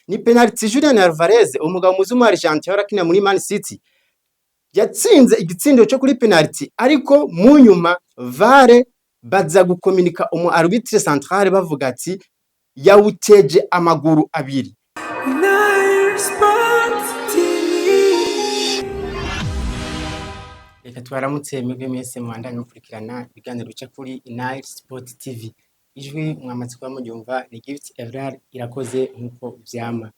ni penalty Julian Alvarez umugabo muzi mu Argentine arakina muri Man City yatsinze igitsindo cyo kuri penalty ariko mu nyuma VAR baza gukomunika umu arbitre central bavuga ati yawuteje amaguru abiri. Reka twaramutse mwebwe mwese mwandanye mukurikirana ibiganiro bica kuri Nile Sport TV. Ijwi mwamaze kuba muryumva ni Gift Evrard Irakoze nkuko vyama.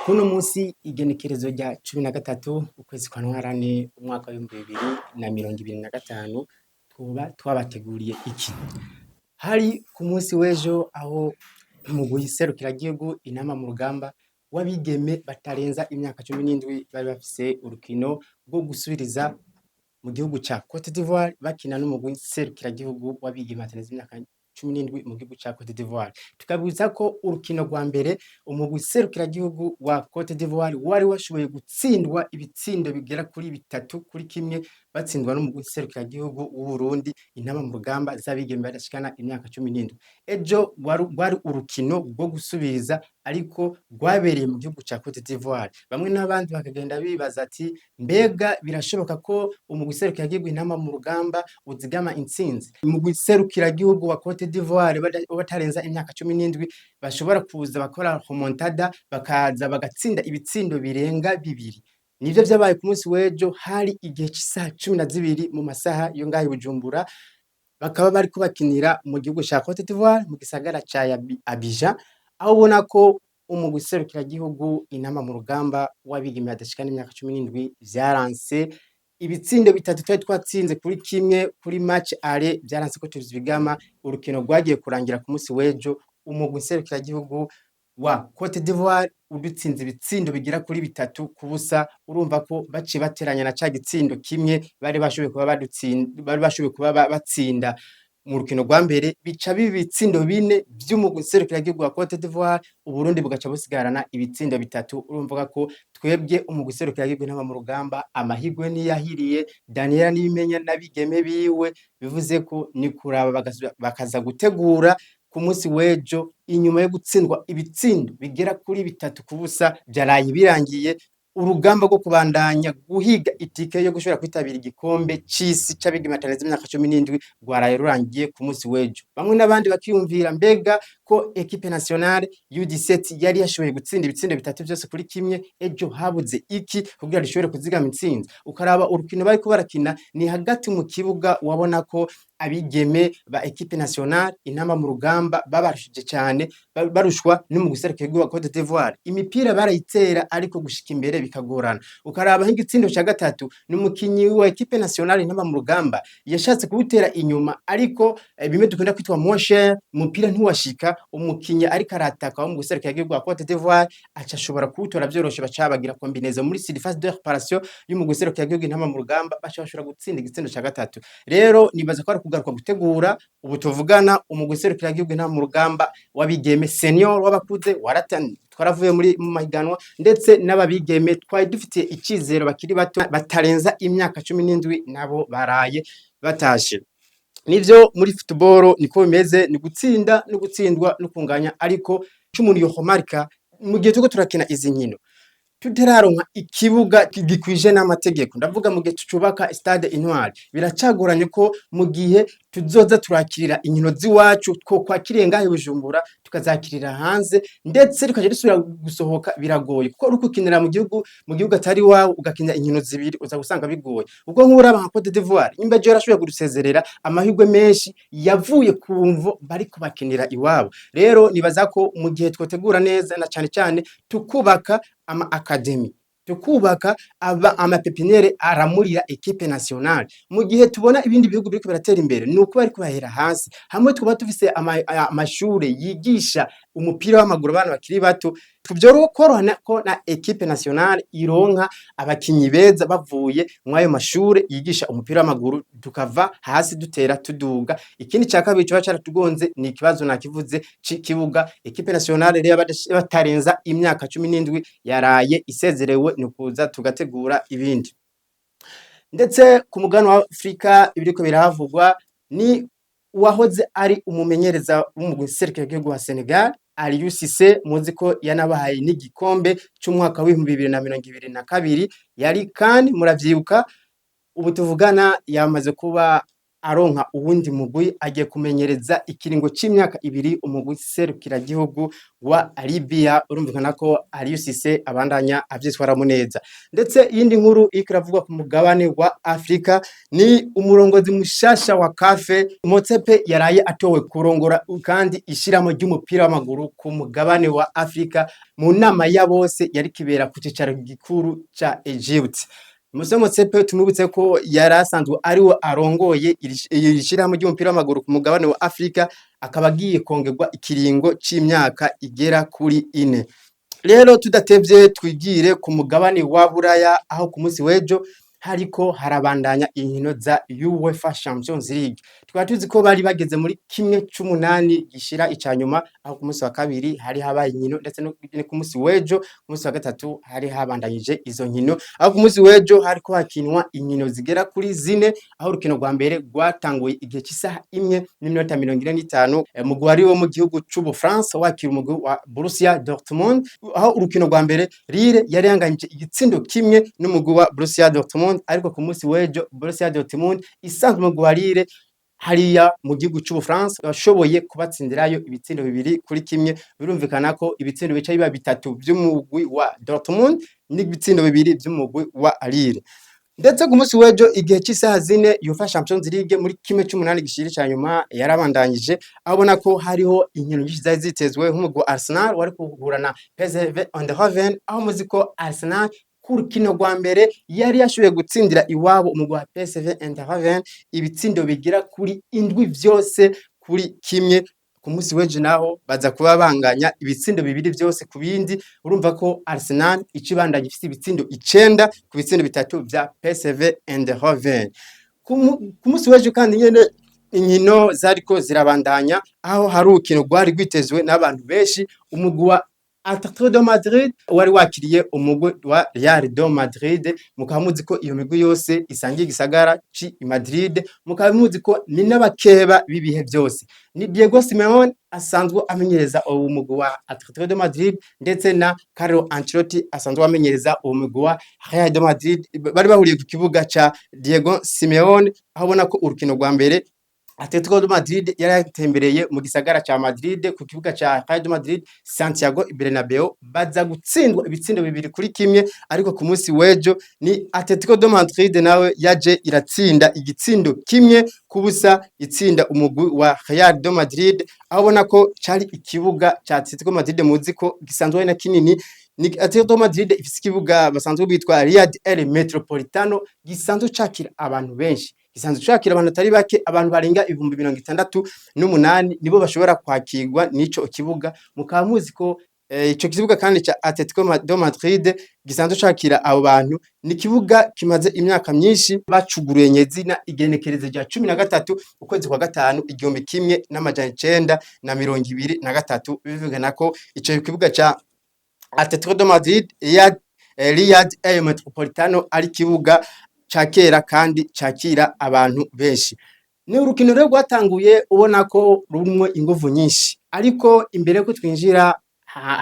Kuno munsi igenekerezo rya 13 ukwezi kwa ntwarane umwaka wa 2025 twabateguriye iki. Hari ku munsi w'ejo aho mu guserukira gihugu inama mu rugamba wabigeme batarenza imyaka 17 bari bafise urukino rwo gusubiriza mu gihugu ca Cote d'Ivoire bakina n'umugwi serukira gihugu wabigeme batarenza imyaka 17 mu gihugu ca Cote d'Ivoire. Tukabwiza ko urukino rwa mbere umugwi serukira gihugu wa Cote d'Ivoire wari washoboye gutsindwa ibitsindo bigera kuri 3-1 batsindwa n'umugwi serukira gihugu w'u Burundi intama mu rugamba z'abigeme badashikana imyaka 17. Ejo wari urukino rwo gusubiriza ariko rwabereye mu gihugu ca Cote d'Ivoire. Bamwe n'abandi bakagenda bibaza ati mbega birashoboka ko umugwi serukira gihugu intama mu rugamba uzigama intsinzi. Umugwi serukira gihugu wa Cote d'Ivoire batarenza imyaka 17 bashobora kuza bakora remontada bakaza bagatsinda ibitsindo birenga bibiri. Nivyo vyabaye ku munsi w'ejo hari igihe cy'isaha 12 mu masaha yo ngaho Bujumbura bakaba bari kubakinira mu gihugu ca Cote d'Ivoire mu gisagara ca Abidjan aho ubona ko umugwi serukira gihugu inama mu rugamba wabigeme badashikana imyaka 17 vyaranse ibitsindo bitatu twari twatsinze kuri kimwe kuri match ale vyaranse ko tuzibigama urukino rwagiye kurangira ku munsi w'ejo umugwi serukira gihugu wa Cote d'Ivoire udutsinze ibitsindo bigira kuri 3-0 urumva ko baciye bateranya na ca gitsindo kimwe bari bashoboye kuba batsinda mu rukino rwa mbere bica bibitsindo 4 by'umugwi serukira gihugu wa Cote d'Ivoire Uburundi bugaca busigarana ibitsindo 3. Urumva ko twebwe umugwi serukira gihugu n'aba mu rugamba amahigwe ni yahiriye Daniel n'ibimenya nabigeme biwe bivuze ko ni kuraba bakaza gutegura ku munsi w'ejo inyuma yo gutsindwa ibitsindo bigera kuri 3-0 byaraye birangiye urugamba rwo kubandanya guhiga itike yo gushobora kwitabira igikombe c'isi c'abigeme batarenze imyaka 17 rwaraye rurangiye ku munsi w'ejo. Bamwe n'abandi bakiyumvira mbega ko equipe nationale U17 yari yashoboye gutsinda ibitsindo 3 byose kuri kimwe ejo habuze iki kugira rishobore kuzigama intsinzi. Ukaraba urukino bari ko barakina ni hagati mu kibuga wabona ko abigeme ba equipe nationale inama mu rugamba babarushije cyane barushwa n'umugwi serukira wa Cote d'Ivoire. Imipira barayitera ariko gushika imbere bikagorana. Ukaraba nk'igitsindo ca gatatu n'umukinyi wa equipe nationale inama mu rugamba yashatse kubutera inyuma ariko bimwe dukunda kwitwa motion umupira ntiwashika umukinyi ariko arataka wo mu guserukira wa Cote d'Ivoire acashobora kuwutora byoroshe bacabagira combinaison muri surface de réparation y'umugwi serukira intama mu rugamba bashobora gutsinda igitsindo ca gatatu. Rero nibaza ko kugaruka gutegura ubu tuvugana umugwi serukira intama mu rugamba wabigeme senior wabakuze waratani twaravuye muri mahiganwa ndetse n'ababigeme twari dufite ikizero bakiri bato batarenza imyaka 17 nabo baraye batashe. Nivyo muri football niko bimeze ni gutsinda no gutsindwa no kunganya ariko cy'umuntu yo homarika mu gihe tuko turakina izi nkino tutararonka ikibuga gikwije n'amategeko ndavuga mu gihe tucubaka stade Intwari biracagoranye ko mu gihe tuzoza turakirira inkino ziwacu two kwakiriye ngahe Bujumbura tukazakirira hanze ndetse tukaje dusubira gusohoka biragoye kuko rukukinira mu gihugu atari wawe ugakinira inkino zibiri uza gusanga bigoye ubwo nk'uraba nka Cote d'Ivoire imbe je yarashoboye gudusezerera amahirwe menshi yavuye ku mvo bari kubakinira iwabo. Rero nibaza ko mu gihe twotegura neza na cyane tukubaka ama academy tukubaka ama pepiniere aramurira equipe nationale mu gihe tubona ibindi bihugu biriko biratera imbere nuko bari kubahera hasi hamwe tuba tufise amashure yigisha umupira w'amaguru abana bakiri bato tubyo korona ko na equipe nationale ironka abakinyi beza bavuye mwayo mashure yigisha umupira w'amaguru tukava hasi dutera tuduga. Ikindi cya kabiri cyo cyaratugonze ni ikibazo nakivuze kibuga equipe nationale rero batarenza imyaka 17 yaraye isezerewe nukuza tugategura ibindi. Ndetse ku mugano wa Afrika ibiriko birahavugwa ni wahoze ari umumenyereza w'umugwi serukira wa Senegal Aliou Cisse muzi ko yanabahaye n'igikombe c'umwaka w'ibihumbi 2022 yari kandi muravyibuka ubu tuvugana yamaze kuba aronka uwundi mugwi agiye kumenyereza ikiringo c'imyaka 2 umugwi serukiragihugu wa Libya urumvikana ko Aliou Cisse abandanya avyitwaramo neza. Ndetse iyindi nkuru iriko iravugwa ku mugabane wa Afrika ni umurongozi mushasha wa CAF Motsepe yaraye atowe kurongora kandi ishiramo ry'umupira w'amaguru ku mugabane wa Afrika mu nama ya bose yari kibera ku cicaro gikuru ca Egypt. Mose Motsepe tumubutse ko yarasanzwe ariwe arongoye ishirahamwe ry'umupira w'amaguru ku mugabane wa Afrika akaba agiye kongerwa ikiringo c'imyaka igera kuri 4. Rero tudatevye twigire ku mugabane wa Buraya aho ku munsi w'ejo hariko harabandanya inkino za UEFA Champions League. Tukaba tuzi ko bari bageze muri kimwe c'umunani gishira icanyuma aho ku munsi wa kabiri hari habaye inkino ndetse no ku munsi w'ejo ku munsi wa gatatu hari habandanyije izo nkino aho ku munsi w'ejo hariko hakinwa inkino zigera kuri 4 aho urukino rwa mbere rwatanguye igihe cy'isaha 1:45 mugwi wari wo mu gihugu c'u France wakira umugwi wa Borussia Dortmund aho urukino rwa mbere Lille yari yanganyije igitsindo kimwe n'umugwi wa Borussia Dortmund ariko ku munsi w'ejo Borussia Dortmund isanzwe umugwi wa Lille hariya mu gihugu c'u France bashoboye kubatsindirayo ibitsindo 2-1 birumvikana ko ibitsindo bica biba 3 by'umugwi wa Dortmund n'ibitsindo 2 by'umugwi wa Lille. Ndetse ku munsi w'ejo igihe cy'isaha 4 UEFA Champions League muri kimwe c'umunani gishira cyanyuma yarabandanyije abona ko hariho inkino nyinshi zari zitezwe nk'umugwi wa Arsenal wari kuhura na PSV Eindhoven aho muzi ko Arsenal ku rukino rwa mbere yari yashoboye gutsindira iwabo umugwi wa PSV Eindhoven ibitsindo bigira kuri 7 vyose kuri kimwe. Ku munsi w'ejo naho baza kuba banganya ibitsindo 2 byose ku bindi urumva ko Arsenal icibandanye ifite ibitsindo 9 ku bitsindo 3 vya PSV Eindhoven. Ku munsi w'ejo kandi nyene inkino zariko zirabandanya aho hari urukino rwari rwitezwe n'abantu benshi umugwi wa Atletico de Madrid wari wakiriye umugwi wa Real de Madrid mukamuzi ko iyo migwi yose isangiye igisagara ci Madrid mukamuzi ko ni n'abakeba bibihe byose ni Diego Simeone asanzwe amenyereza umugwi wa Atletico de Madrid ndetse na Carlo Ancelotti asanzwe amenyereza umugwi wa Real de Madrid bari bahuriye ku kibuga ca Diego Simeone aho bona ko urukino rwa mbere Atletico de Madrid yaratembereye mu gisagara ca Madrid ku kibuga ca Real de Madrid Santiago Bernabeu baza gutsindwa ibitsindo 2-1 ariko ku munsi w'ejo ni Atletico de Madrid nawe yaje iratsinda igitsindo kimwe kubusa itsinda umugwi wa Real de Madrid aho bona ko cari ikibuga ca Atletico Madrid muzi ko gisanzwe na kinini ni Atletico Madrid ifise ikibuga basanzwe bitwa Riyad El Metropolitano gisanzwe cakira abantu benshi gisanzwe cakira abantu atari bake abantu barenga 68,000 nibo bashobora kwakirwa n'ico kibuga mukamuzi ko ico kibuga kandi ca Atletico de Madrid gisanzwe cakira abo bantu ni kibuga kimaze imyaka myinshi bacuguruye nyezina igenekerezo rya 13 ukwezi kwa gatanu 1923 bivugana ko ico kibuga ca Atletico de Madrid Riyad El Metropolitano ari kibuga cakera kandi cakira abantu benshi. Ni urukino rero rwatanguye ubona ko rumwe inguvu nyinshi ariko imbere ko twinjira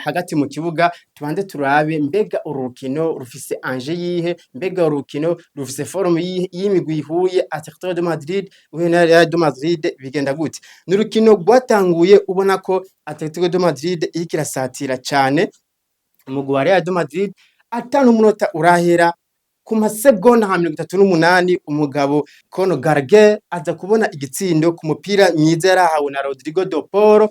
hagati mu kibuga tubanze turabe mbega urukino rufise anje yihe mbega urukino rufise forme y'imigwi ihuye Atletico de Madrid na Real de Madrid bigenda gute. Ni urukino rwatanguye ubona ko Atletico de Madrid ikirasatira cyane umugwi wa Real de Madrid atanu munota urahera ku masegonda 38 umugabo Conor Gallagher aza kubona igitsindo ku mupira myiza yarahawe na Rodrigo de Paul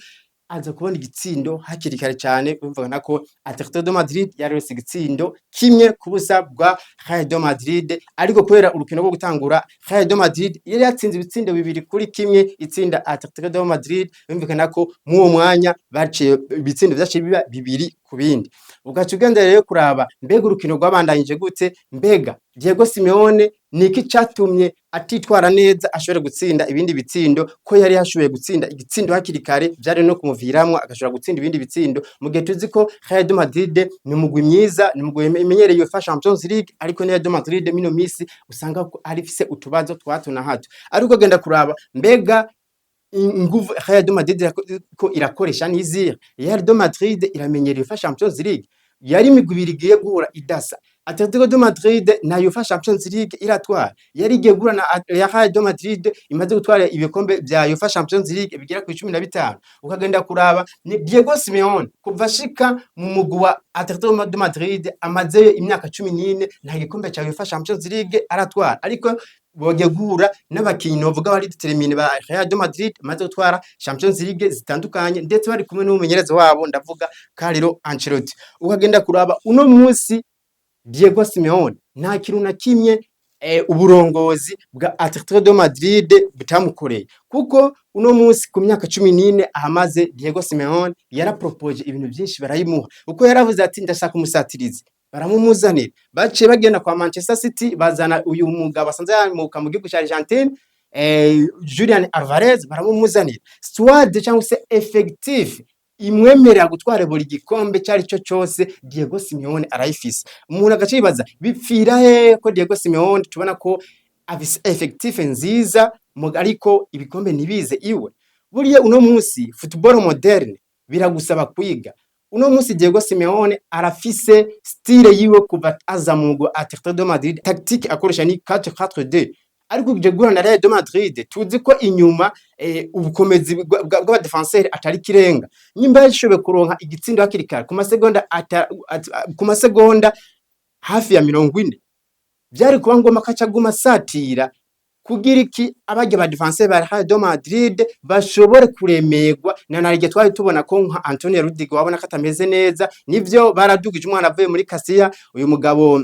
aza kubona igitsindo hakiri kare cyane bumvana ko Atletico de Madrid yarose igitsindo kimwe kubusa bwa Real de Madrid ariko kwera urukino rwo gutangura Real de Madrid yari yatsinze ibitsindo 2-1 itsinda Atletico de Madrid bumvikana ko mu mwanya baciye ibitsindo byaciye biba 2-2 ugaca ugenda rero kuraba mbega urukino rwabandanyije gute mbega Diego Simeone niki catumye atitwara neza ashobora gutsinda ibindi bitsindo ko yari yashoboye gutsinda igitsindo hakiri kare byari no kumuviramwe agashobora gutsinda ibindi bitsindo mu gihe tuzi ko Real de Madrid ni umugwi myiza ni umugwi imenyereye UEFA Champions League ariko Real de Madrid mino misi usanga ko ari fise utubazo twatu na hato ariko genda kuraba mbega inguvu Real de Madrid ko irakoresha n'izira. Real de Madrid iramenyereye fa Champions League, yari imigwi ibiri igiye guhura idasa. Atletico de Madrid nayo fa Champions League iratwara, yari igiye guhura na Real de Madrid imaze gutwara ibikombe bya UEFA Champions League bigera ku 15. Ukagenda kuraba ni Diego Simeone kuva shika mu mugwi wa Atletico de Madrid amaze imyaka 14 nta gikombe cya UEFA Champions League aratwara, ariko bogiye guhura n'abakinyi novuga bari determine ba Real de Madrid maze gutwara Champions League zitandukanye, ndetse bari kumwe n'umumenyereza wabo ndavuga Carlo Ancelotti. Ukagenda kuraba uno munsi Diego Simeone nta kintu na kimwe uburongozi bwa Atletico de Madrid butamukoreye, kuko uno munsi ku myaka 14 ahamaze Diego Simeone yarapropose ibintu byinshi barayimuha, uko yaravuze ati ndashaka umusatirizi baramumuzanira, baciye bagenda kwa Manchester City bazana uyu mugabo asanzwe yamuka mu gihugu cya Argentine Julian Alvarez baramumuzanira, squad cyangwa se effectif imwemerera gutwara buri gikombe cyari cyo cyose Diego Simeone arayifise. Umuntu agacibaza bipfira he ko Diego Simeone tubona ko afise effectif nziza ariko ibikombe nibize iwe. Buriye uno munsi football moderne biragusaba kwiga. Uno munsi Diego Simeone arafise style yiwe kuva aza mu mugwi Atletico de Madrid, tactique akoresha ni 4-4-2, ariko uje guhura na Real de Madrid tuzi ko inyuma ubukomezi bw'aba defenseur atari kirenga, nyimba yashobe kuronka igitsindo hakiri kare ku masegonda hafi ya 40 byari kuba ngoma kacaguma satira kugira iki abajya ba defenseur ba Real de Madrid bashobore kuremerwa. Nanarige twari tubona ko nka Antonio Rudiger wabona katameze neza, nivyo baradugije umwana avuye muri Casilla, uyu mugabo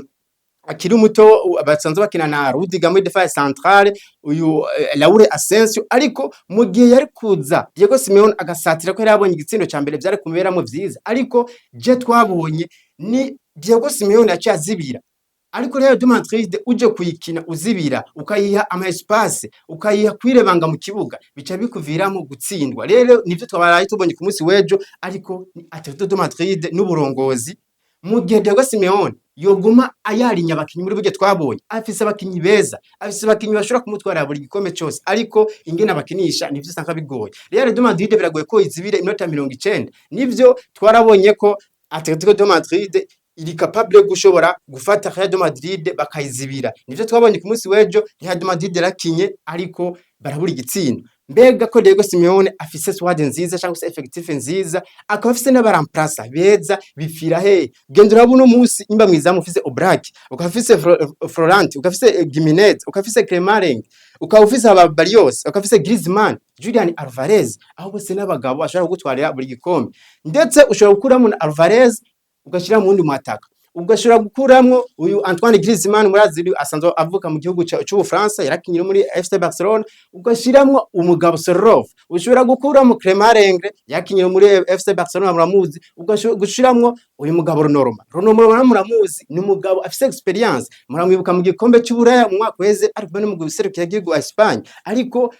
akiri muto basanzwe bakina na Rudiger muri defense centrale, uyu Raúl Asensio, ariko mu gihe yari kuza Diego Simeone agasatira ko yari abonye igitsindo cya mbere byari kumeramo vyiza, ariko je twabonye ni Diego Simeone yaciye azibira, ariko Real de Madrid uje kuyikina uzibira ukayiha ama espace ukayiha kwirebanga mu kibuga bica bikuviramo gutsindwa. Rero nivyo twabaraye tubonye ku munsi wejo, ariko Atletico de Madrid n'uburongozi mu gihe Diego Simeone yoguma ayarinya abakinyi muri buryo twabonye afise abakinyi beza, afise abakinyi bashobora kumutwara buri gikombe cyose, ariko ingene abakinisha nivyo usanga bigoye. Real de Madrid biragoye ko izibire inota 90, nivyo twarabonye ko Atletico de Madrid iri capable gushobora gufata Real de Madrid bakayizibira, nivyo twabonye ku munsi wejo. Real de Madrid rakinye ariko barabura igitsindo. Mbega ko Diego Simeone afise squad nziza cyangwa se effectif nziza, akaba afise n'abaramplasa beza bifira he. Gendera buno munsi imba mwizamu ufise Oblak, ukafise Florent, ukafise Gimenez, ukafise Clemareng, ukafise Barrios, ukafise Griezmann, Julian Alvarez, aho bose n'abagabo ashobora gutwarira buri gikombe, ndetse ushobora gukuramo na Alvarez ugashira mu wundi mwataka, ugashobora gukuramwo uyu Antoine Griezmann muraziri asanzwe avuka mu gihugu cy'u France yarakinyira muri FC Barcelona, ugashiramwo umugabo Sorloth, ushobora gukuramo Clemareng yakinyira muri FC Barcelona muramuzi, ugashiramwo uyu mugabo Ronoroma muramuzi, ni umugabo afise experience muramwibuka mu gikombe cy'Uburaya mu mwaka weze, ariko no mu guserukira igihugu Espagne. Ariko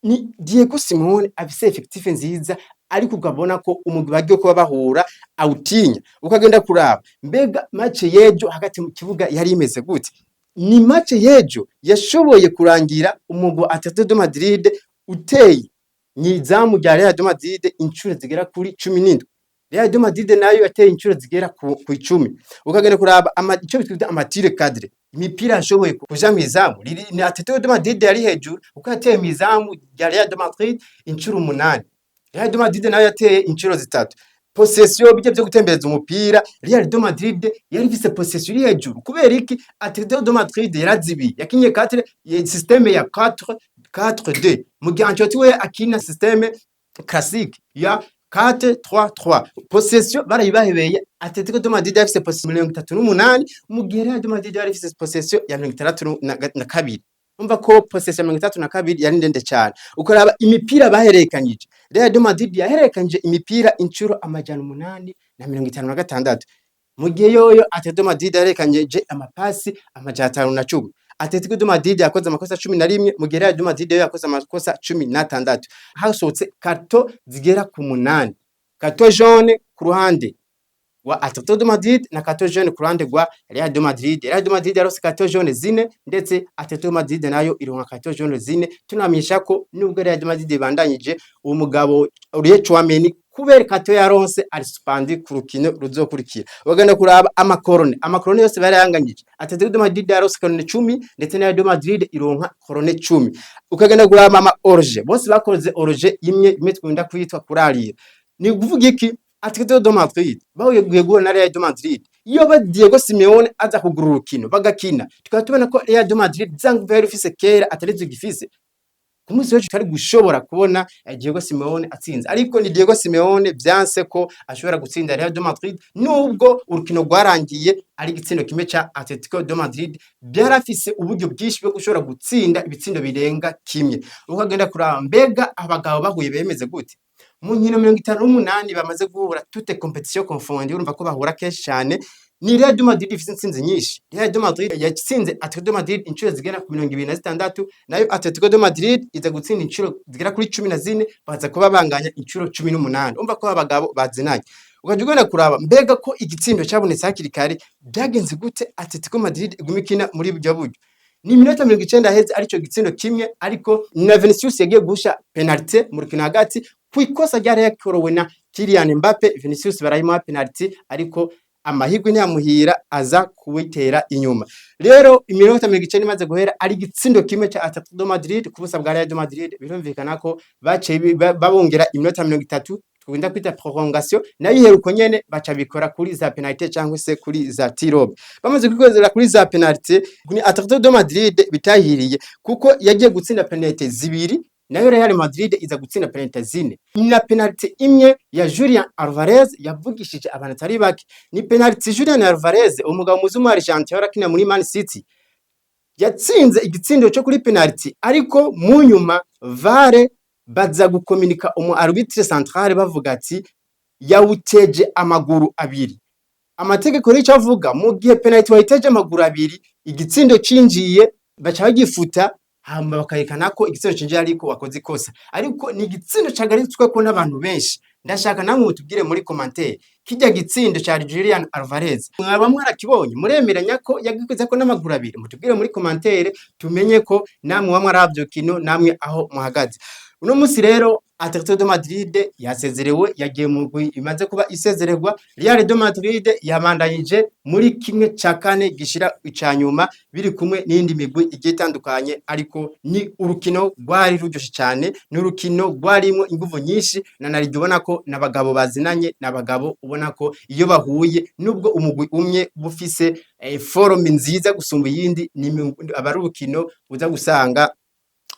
ni Diego Simeone afise effectif nziza, ariko ukabona ko umugwi bagiye kuba bahura awutinya. Ukagenda kuraba mbega match yejo hagati mu kibuga yari imeze gute, ni match yejo yashoboye kurangira umugwi Atletico de Madrid uteye nyizamu rya Real de Madrid incuro zigera kuri 17. Real de Madrid nayo yateye incuro zigera ku 10. Ukagenda kuraba icyo bitwita amatire cadre, imipira ashoboye kuja mizamu ni Atletico de Madrid yari hejuru, uko yateye mizamu rya Real de Madrid incuro 8. Real de Madrid nayo yateye incuro 3. Possession bijye byo gutembereza umupira, Real de Madrid yari ifise possession iri hejuru. Kubera iki Atletico de Madrid yarazibi yakinye 4 systeme ya 4-4-2, mu gihe Ancelotti we akina systeme classique ya 4-3-3. Possession barayibahebeye, Atletico de Madrid yafise possession 38, mu gihe Real de Madrid yari ifise possession ya 62. Umva ko possession 32 yari ndende cyane. Ukoraba imipira baherekanyije, Real de Madrid yaherekanyije imipira incuro 856, mu gihe yoyo Atletico de Madrid yaherekanyije amapasi 510. Atletico de Madrid yakoze amakosa 11, mu gihe Real de Madrid yakoze amakosa 16. Hasotse karto zigera ku 8, karto jaune ku ruhande wa Atletico de Madrid na carton jaune ku ruhande rwa Real de Madrid. Real de Madrid yarose carton jaune zine ndetse Atletico de Madrid nayo ironka carton jaune zine, tunamenyesha ko nubwo Real de Madrid bandanyije uwo mugabo Aurelien Tchouameni kubera carton yaronse ari suspendé ku rukino ruzokurikira. Bagenda kuraba amakorone yose barayanganyije. Atletico de Madrid yarose korone 10 ndetse na Real de Madrid ironka korone 10. Ukagenda kuraba ama orge bose bakoze orge imwe twenda kwitwa kurarira. Ni kuvuga iki? Atletico de Madrid bahuye guhura na Real de Madrid, iyo ba Diego Simeone aza kugura urukino bagakina, tukaba tubona ko Real de Madrid zangu vero fise kera Atletico gifise ku munsi w'ejo twari gushobora kubona Diego Simeone atsinze, ariko ni Diego Simeone byanse ko ashobora gutsinda Real de Madrid nubwo urukino rwarangiye ari igitsindo kimwe ca Atletico de Madrid byarafise uburyo bwinshi bwo gushobora gutsinda ibitsindo birenga kimwe. Ukagenda kuraba mbega abagabo bahuye bemeze gute mu nkino 58 bamaze guhura toute competition confondue, urumva ko bahura kenshi cyane. Ni Real de Madrid ifite intsinzi nyinshi. Real de Madrid yatsinze Atletico de Madrid inshuro zigera ku 26, nayo Atletico de Madrid iza gutsinda inshuro zigera kuri 14, baza kuba banganya inshuro 18. Urumva ko abagabo bazinanye. Ukajugana kuraba mbega ko igitsindo cyabonetse hakiri kare byagenze gute Atletico Madrid igumikina muri buryo buryo. Ni minota 90 heze arico gitsindo kimwe, ariko na Vinicius yagiye gusha penalty mu rukino hagati kwikosa ryari yakorowe na Kylian Mbappe. Vinicius barayimuha penalty ariko amahirwe ntiyamuhira aza kuwitera inyuma. Rero iminota 90 imaze guhera ari gitsindo kimwe cha Atletico de Madrid ku busa bwa Real de Madrid, birumvikana ko bace babongera iminota 30 twinda kwita prolongation, nayo iheruko nyene baca bikora kuri za penalty cyangwa se kuri za tirobe. Bamaze kwigozera kuri za penalty ni Atletico de Madrid bitahiriye kuko yagiye gutsinda penalty zibiri, nayo Real Madrid iza gutsinda penalty zine. Na penalty imwe ya Julian Alvarez yavugishije abantu atari bake. Ni penalty Julian Alvarez umugabo muzumu wa Argentina warakina muri Man City yatsinze igitsindo cyo kuri penalty, ariko mu nyuma VAR baza gukomunika umu arbitre central bavuga ati yawuteje amaguru abiri. Amategeko rica avuga mu gihe penalty wayiteje amaguru abiri igitsindo cinjiye baca bagifuta, hamba bakayekana ko igitsindo cinjiye ariko wakoze ikosa, ariko ni igitsindo cagaritswe ko n'abantu benshi. Ndashaka namwe mutubwire muri commentaire kijya gitsindo ca Julian Alvarez mwaba mwarakibonye, muremeranya ko yagikoze ko n'amaguru abiri? Mutubwire muri commentaire tumenye ko namwe wamwe aravyo kino namwe aho muhagaze. Uno musi rero Atletico de Madrid yasezerewe, yagiye mu rugwi imaze kuba isezererwa. Real de Madrid yabandanyije muri kimwe ca kane gishira icanyuma biri kumwe n'indi migwi igiye itandukanye, ariko ni urukino rwari ruryoshe cyane, ni urukino rwarimo inguvu nyinshi, na naryo ubona ko nabagabo bazinanye, nabagabo ubona ko iyo bahuye nubwo umugwi umwe bufise forume nziza gusumba yindi, ni abari urukino uza gusanga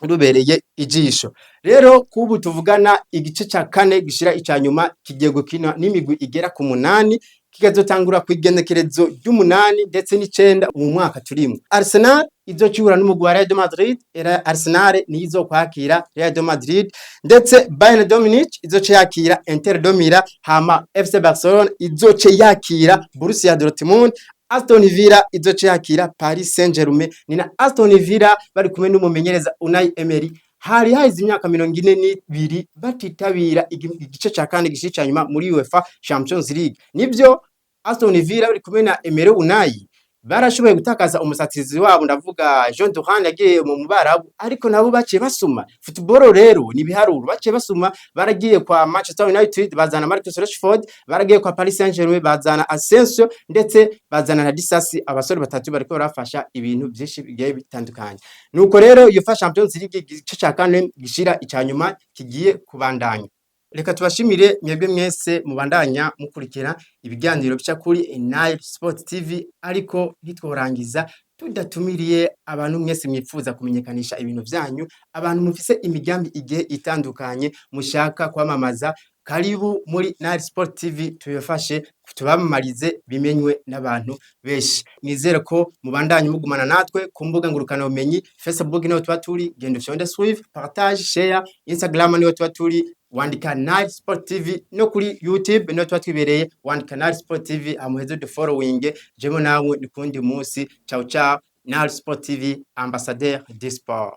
rubereye ijisho. Rero kubu tuvugana igice ca kane gishira icanyuma kigiye gukina n'imigwi igera ku 8, kikazotangura kwigenekerezo ry'umunani ndetse n'icenda mu mwaka turimo. Arsenal izocihura n'umugwi wa Real de Madrid, Arsenal ni izokwakira Real de Madrid, ndetse Bayern de Munich izoce yakira Inter de Milan, hama FC Barcelona izoce yakira Borussia Dortmund, Aston Villa izoce yakira Paris Saint-Germain. Ni na Aston Villa bari kumwe n'umumenyereza Unai Emery hari haize imyaka 42 batitabira igice ca kane gishica nyuma muri UEFA Champions League. Nivyo Aston Villa bari kumwe na Emery Unai barashoboye gutakaza umusatirizi wabo, ndavuga Jean Duran yagiye mu mubarabu, ariko nabo baciye basuma. Football rero ni biharuro, baciye basuma, baragiye kwa Manchester United bazana Marcus Rashford, baragiye kwa Paris Saint-Germain bazana Asensio, ndetse bazana na Disasi, abasore batatu bariko barafasha ibintu byinshi bigiye bitandukanye. Nuko rero UEFA Champions League igice ca kane gishira icanyuma kigiye kubandanya. Reka tubashimire mwebwe mwese mubandanya mukurikira ibiganiro bica kuri Nile Sport TV, ariko ntitworangiza tudatumiriye abantu mwese mwifuza kumenyekanisha ibintu byanyu, abantu mufise imigambi igihe itandukanye mushaka kwamamaza. Karibu muri Nile Sport TV tubafashe tubamamarize bimenywe n'abantu benshi. Nizere ko mubandanye mugumana natwe ku mbuga ngurukana bumenyi. Facebook niho tuba turi, genda ushonde suive, partage, share. Instagram niho tuba turi, wandika Nile Sport TV, no kuri YouTube niho tuba twibereye, wandika Nile Sport TV, amuhezo de following. Jemo nawe nikundi munsi. Ciao ciao. Nile Sport TV, ambassadeur du sport.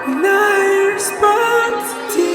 Nile Sport TV.